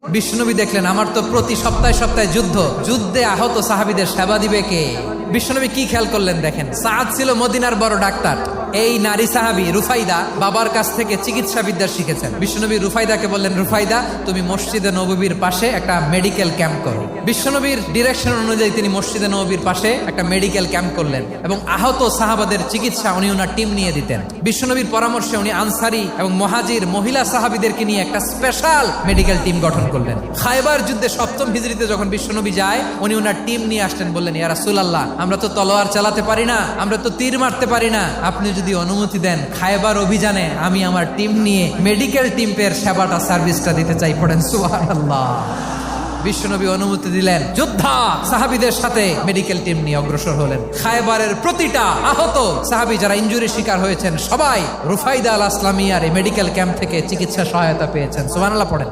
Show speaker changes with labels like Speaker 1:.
Speaker 1: বিশ্বনবী দেখলেন আমার তো প্রতি সপ্তাহে সপ্তাহে যুদ্ধে আহত সাহাবীদের সেবা দিবে কে? বিশ্বনবী কি খেয়াল করলেন দেখেন, সাদ ছিল মদিনার বড় ডাক্তার। এই নারী সাহাবী রুফাইদা বাবার কাছ থেকে চিকিৎসা বিদ্যা শিখেছেন। বিশ্বনবী রুফাইদাকে বললেন, রুফাইদা তুমি মসজিদে নববীর পাশে একটা মেডিকেল ক্যাম্প করো। বিশ্বনবীর ডিরেকশন অনুযায়ী তিনি মসজিদে নববীর পাশে একটা মেডিকেল ক্যাম্প করলেন এবং আহত সাহাবাদের চিকিৎসা উনি ওনার টিম নিয়ে দিতেন। বিশ্বনবীর পরামর্শে উনি আনসারি এবং মুহাজির মহিলা সাহাবীদেরকে নিয়ে একটা স্পেশাল মেডিকেল টিম গঠন করলেন। খায়বার যুদ্ধে 7ম হিজরিতে যখন বিশ্বনবী যায়, উনি ওনার টিম নিয়ে আসলেন, বললেন, ইয়া রাসূলুল্লাহ আমরা তো তলোয়ার চালাতে পারি না, আমরা তো তীর মারতে পারি না, আপনি যদি অনুমতি দেন খায়বার অভিযানে আমি আমার টিম নিয়ে মেডিকেল টিমের সেবাটা সার্ভিসটা দিতে চাই। পড়েন সুবহানাল্লাহ। বিশ্বনবী অনুমতি দিলেন, যোদ্ধা সাহাবীদের সাথে মেডিকেল টিম নিয়ে অগ্রসর হলেন। খায়বারের প্রতিটা আহত সাহাবী যারা ইনজুরি শিকার হয়েছেন সবাই রুফাইদা আল আসলামিয়ার এই মেডিকেল ক্যাম্প থেকে চিকিৎসা সহায়তা পেয়েছেন। সুবহানাল্লাহ পড়েন।